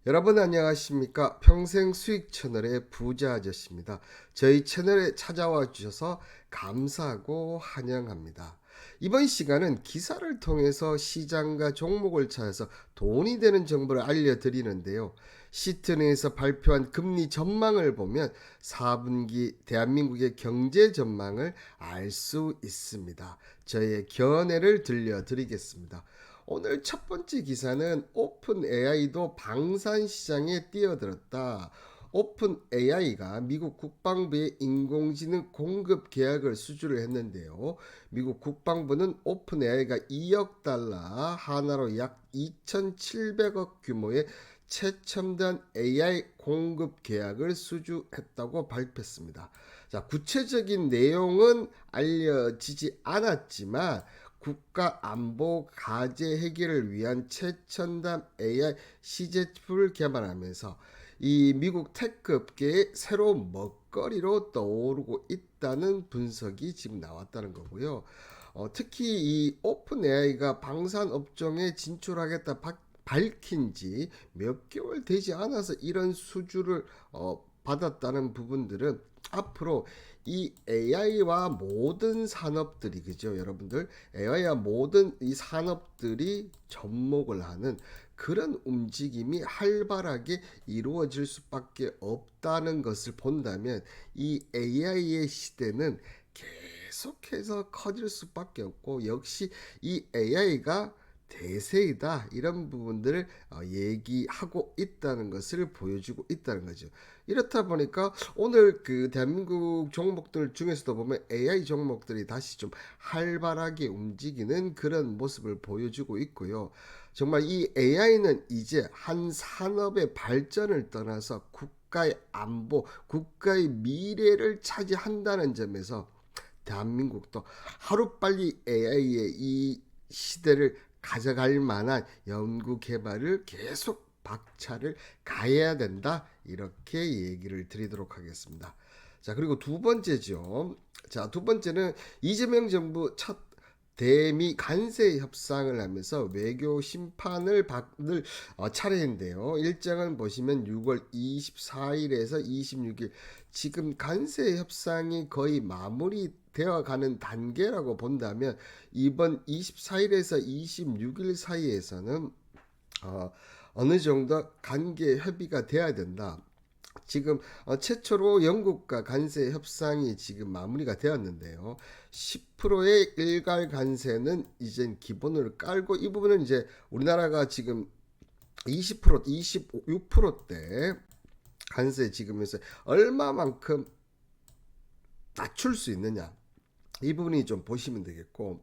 여러분 안녕하십니까? 평생 수익 채널의 부자 아저씨입니다. 저희 채널에 찾아와 주셔서 감사하고 환영합니다. 이번 시간은 기사를 통해서 시장과 종목을 찾아서 돈이 되는 정보를 알려드리는데요. 시트은행에서 발표한 금리 전망을 보면 4분기 대한민국의 경제 전망을 알 수 있습니다. 저의 견해를 들려드리겠습니다. 오늘 첫 번째 기사는 오픈 AI도 방산 시장에 뛰어들었다. 오픈 AI가 미국 국방부의 인공지능 공급 계약을 수주를 했는데요. 미국 국방부는 오픈 AI가 2억 달러, 하나로 약 2,700억 규모의 최첨단 AI 공급 계약을 수주했다고 발표했습니다. 자, 구체적인 내용은 알려지지 않았지만 국가 안보 과제 해결을 위한 최첨단 AI 시제품을 개발하면서 이 미국 테크업계의 새로운 먹거리로 떠오르고 있다는 분석이 지금 나왔다는 거고요. 특히 이 오픈 AI가 방산 업종에 진출하겠다 밝힌 지 몇 개월 되지 않아서 이런 수주를 받았다는 부분들은 앞으로 이 AI와 모든 산업들이 그죠 여러분들 AI와 모든 이 산업들이 접목을 하는 그런 움직임이 활발하게 이루어질 수밖에 없다는 것을 본다면 이 AI의 시대는 계속해서 커질 수밖에 없고 역시 이 AI가 대세이다 이런 부분들을 얘기하고 있다는 것을 보여주고 있다는 거죠. 이렇다 보니까 오늘 그 대한민국 종목들 중에서도 보면 AI 종목들이 다시 좀 활발하게 움직이는 그런 모습을 보여주고 있고요. 정말 이 AI는 이제 한 산업의 발전을 떠나서 국가의 안보, 국가의 미래를 차지한다는 점에서 대한민국도 하루빨리 AI의 이 시대를 가져갈 만한 연구 개발을 계속 박차를 가해야 된다. 이렇게 얘기를 드리도록 하겠습니다. 자, 그리고 두 번째죠. 자, 두 번째는 이재명 정부 첫 대미 간세 협상을 하면서 외교 심판을 받을 차례인데요. 일정은 보시면 6월 24일에서 26일 지금 간세 협상이 거의 마무리되어 가는 단계라고 본다면 이번 24일에서 26일 사이에서는 어느 정도 관계 협의가 돼야 된다. 지금 최초로 영국과 관세 협상이 지금 마무리가 되었는데요. 10%의 일괄 관세는 이제 기본을 깔고 이 부분은 이제 우리나라가 지금 20%, 26%대 관세 지금에서 얼마만큼 낮출 수 있느냐 이 부분이 좀 보시면 되겠고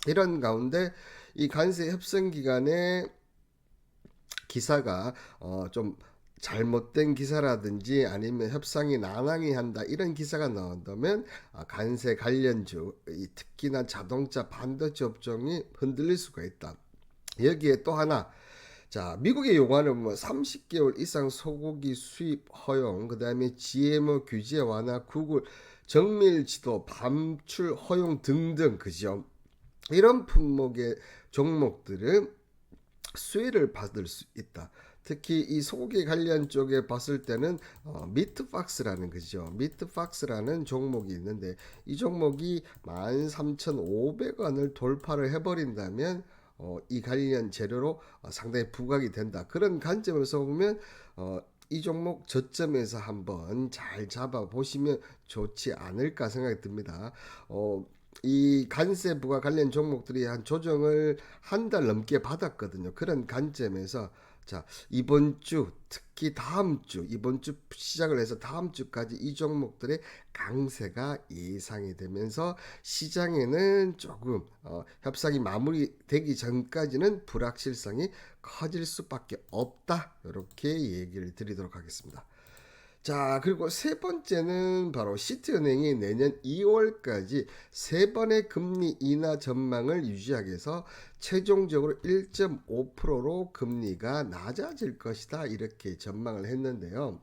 이런 가운데 이 관세 협상 기간에 기사가 좀 잘못된 기사라든지 아니면 협상이 난항이 한다 이런 기사가 나온다면 관세 관련주 특히나 자동차 반도체 업종이 흔들릴 수가 있다. 여기에 또 하나 자 미국의 요구하는 뭐 30개월 이상 소고기 수입 허용 그 다음에 GMO 규제 완화 구글 정밀 지도 반출 허용 등등 그죠 이런 품목의 종목들은 수혜를 받을 수 있다. 특히 이 소고기 관련 쪽에 봤을 때는 미트박스라는 거죠. 미트박스라는 종목이 있는데 이 종목이 13,500원을 돌파를 해버린다면 이 관련 재료로 상당히 부각이 된다. 그런 관점에서 보면 이 종목 저점에서 한번 잘 잡아 보시면 좋지 않을까 생각이 듭니다. 이 관세 부과 관련 종목들이 한 조정을 한 달 넘게 받았거든요. 그런 관점에서 자 이번 주 특히 다음 주 이번 주 시작을 해서 다음 주까지 이 종목들의 강세가 예상이 되면서 시장에는 조금 협상이 마무리되기 전까지는 불확실성이 커질 수밖에 없다. 이렇게 얘기를 드리도록 하겠습니다. 자, 그리고 세 번째는 바로 시티은행이 내년 2월까지 세 번의 금리 인하 전망을 유지하기 위해서 최종적으로 1.5%로 금리가 낮아질 것이다. 이렇게 전망을 했는데요.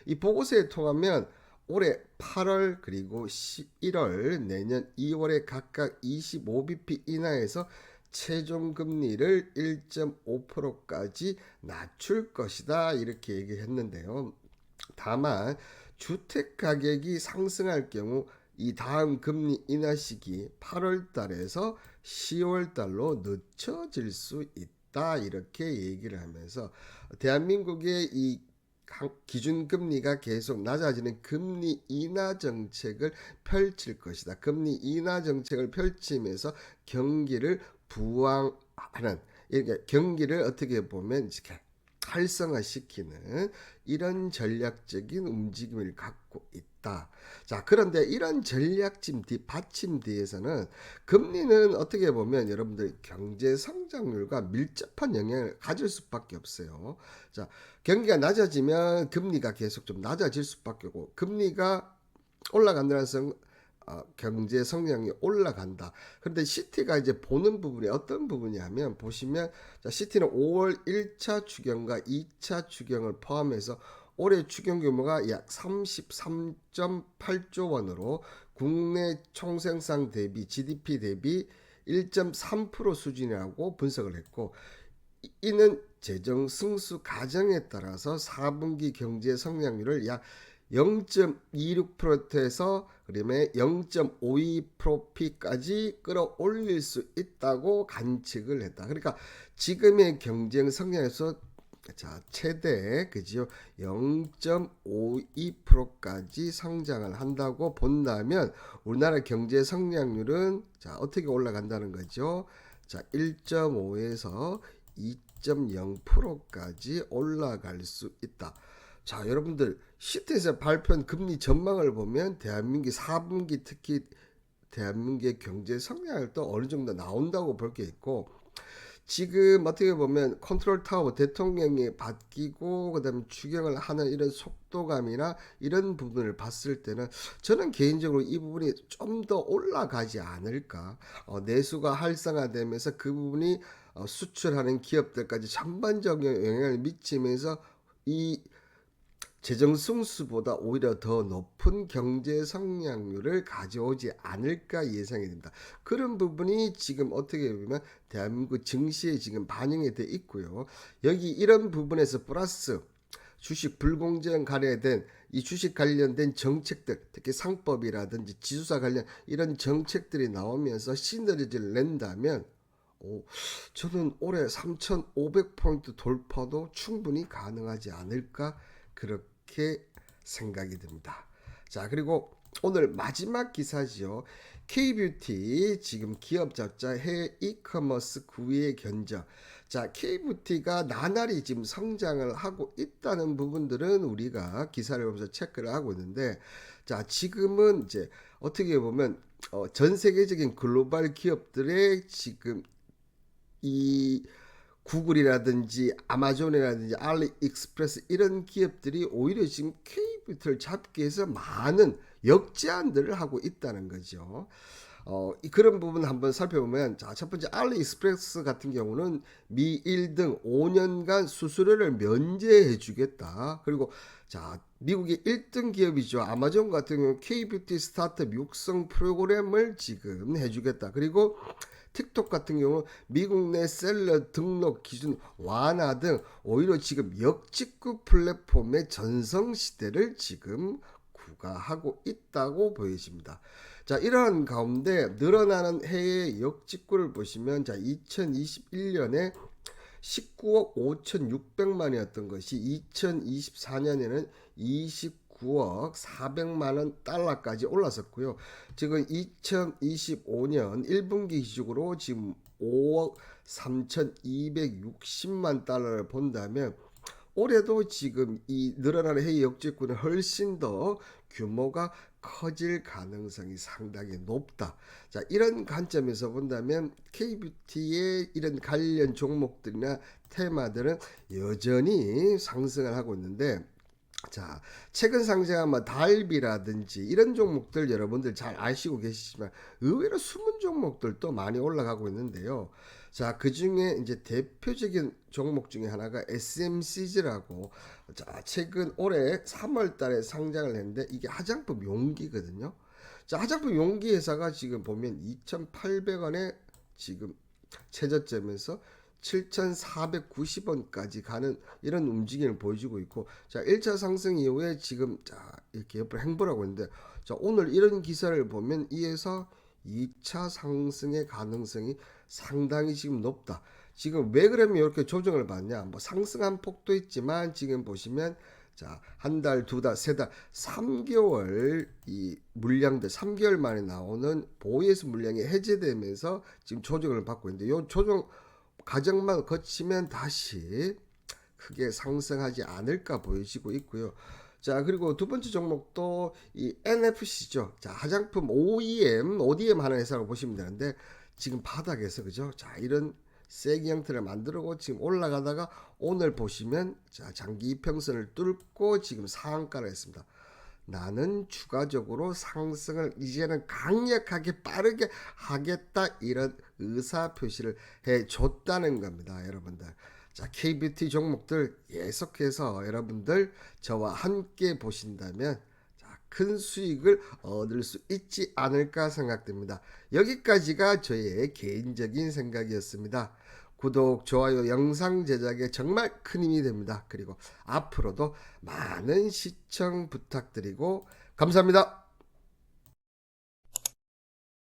이 보고서에 통하면 올해 8월 그리고 11월 내년 2월에 각각 25bp 인하해서 최종 금리를 1.5%까지 낮출 것이다 이렇게 얘기했는데요. 다만 주택 가격이 상승할 경우 이 다음 금리 인하 시기 8월 달에서 10월 달로 늦춰질 수 있다 이렇게 얘기를 하면서 대한민국의 이 기준금리가 계속 낮아지는 금리 인하 정책을 펼칠 것이다. 금리 인하 정책을 펼치면서 경기를 부양하는, 이렇게 경기를 어떻게 보면 활성화시키는 이런 전략적인 움직임을 갖고 있다. 자, 그런데 이런 전략적 받침 뒤에서는 금리는 어떻게 보면 여러분들 경제 성장률과 밀접한 영향을 가질 수밖에 없어요. 자, 경기가 낮아지면 금리가 계속 좀 낮아질 수밖에 없고, 금리가 올라간다는 경제 성장이 올라간다. 그런데 시티가 이제 보는 부분이 어떤 부분이냐면, 보시면 자, 시티는 5월 1차 추경과 2차 추경을 포함해서 올해 추경 규모가 약 33.8조 원으로 국내 총생산 대비 GDP 대비 1.3% 수준이라고 분석을 했고, 이는 재정 승수 가정에 따라서 4분기 경제 성장률을 약 0.26%에서 그다음에 0.52%까지 끌어올릴 수 있다고 관측을 했다. 그러니까 지금의 경쟁 성장에서 자, 최대 그지요 0.52%까지 성장을 한다고 본다면 우리나라 경제 성장률은 자, 어떻게 올라간다는 거죠? 자, 1.5에서 2.0%까지 올라갈 수 있다. 자, 여러분들 시트에서 발표한 금리 전망을 보면 대한민국 4분기 특히 대한민국의 경제 성장률도 어느 정도 나온다고 볼 게 있고, 지금 어떻게 보면 컨트롤 타워 대통령이 바뀌고 그다음에 추경을 하는 이런 속도감이나 이런 부분을 봤을 때는 저는 개인적으로 이 부분이 좀 더 올라가지 않을까. 내수가 활성화되면서 그 부분이 수출하는 기업들까지 전반적인 영향을 미치면서 이 재정 승수보다 오히려 더 높은 경제 성장률을 가져오지 않을까 예상이 됩니다. 그런 부분이 지금 어떻게 보면 대한민국 증시에 지금 반영이 돼 있고요. 여기 이런 부분에서 플러스 주식 불공정 관련된 이 주식 관련된 정책들, 특히 상법이라든지 지수사 관련 이런 정책들이 나오면서 시너지를 낸다면 저는 올해 3,500포인트 돌파도 충분히 가능하지 않을까 그렇게 생각이 듭니다. 자, 그리고 오늘 마지막 기사지요. K뷰티 지금 기업 적자 해외 이커머스 9위의 견적. 자, K뷰티가 나날이 지금 성장을 하고 있다는 부분들은 우리가 기사를 보면서 체크를 하고 있는데, 자, 지금은 이제 어떻게 보면 전 세계적인 글로벌 기업들의 지금 이 구글이라든지 아마존이라든지 알리익스프레스 이런 기업들이 오히려 지금 K뷰티를 잡기 위해서 많은 역제안들을 하고 있다는 거죠. 그런 부분 한번 살펴보면, 자, 첫 번째 알리익스프레스 같은 경우는 미일 등 5년간 수수료를 면제해 주겠다. 그리고 자, 미국의 1등 기업이죠. 아마존 같은 경우 K뷰티 스타트업 육성 프로그램을 지금 해주겠다. 그리고 틱톡 같은 경우 미국 내 셀러 등록 기준 완화 등 오히려 지금 역직구 플랫폼의 전성시대를 지금 구가하고 있다고 보여집니다. 자, 이러한 가운데 늘어나는 해외 역직구를 보시면, 자, 2021년에 19억 5,600만이었던 것이 2024년에는 29억 400만 원 달러까지 올랐었고요. 지금 2025년 1분기 기준으로 지금 5억 3,260만 달러를 본다면 올해도 지금 이 늘어나는 해외 역직구는 훨씬 더 규모가 커질 가능성이 상당히 높다. 자, 이런 관점에서 본다면 K뷰티의 이런 관련 종목들이나 테마들은 여전히 상승을 하고 있는데, 자, 최근 상승한 뭐 달비라든지 이런 종목들 여러분들 잘 아시고 계시지만 의외로 숨은 종목들도 많이 올라가고 있는데요. 자, 그 중에 이제 대표적인 종목 중에 하나가 SMCG라고, 자, 최근 올해 3월 달에 상장을 했는데 이게 화장품 용기거든요. 자, 화장품 용기 회사가 지금 보면 2,800원에 지금 최저점에서 7,490원까지 가는 이런 움직임을 보여주고 있고, 자, 1차 상승 이후에 지금 자, 이렇게 옆으로 행보하고 있는데, 자, 오늘 이런 기사를 보면 이에서 2차 상승의 가능성이 상당히 지금 높다. 지금 왜 그러면 이렇게 조정을 받냐? 뭐 상승한 폭도 있지만 지금 보시면 자, 한 달, 두 달, 세 달, 3개월 이 물량들 3개월 만에 나오는 보이에서 물량이 해제되면서 지금 조정을 받고 있는데, 이 조정 과정만 거치면 다시 크게 상승하지 않을까 보여지고 있고요. 자, 그리고 두 번째 종목도 이 NFC죠. 자, 화장품 OEM 하는 회사라고 보시면 되는데, 지금 바닥에서 그죠? 자, 이런 세기 형태를 만들고 지금 올라가다가 오늘 보시면 자, 장기 이평선을 뚫고 지금 상한가를 했습니다. 나는 추가적으로 상승을 이제는 강력하게 빠르게 하겠다, 이런 의사 표시를 해 줬다는 겁니다, 여러분들. 자, KBT 종목들 계속해서 여러분들 저와 함께 보신다면 자, 큰 수익을 얻을 수 있지 않을까 생각됩니다. 여기까지가 저의 개인적인 생각이었습니다. 구독, 좋아요, 영상 제작에 정말 큰 힘이 됩니다. 그리고 앞으로도 많은 시청 부탁드리고 감사합니다.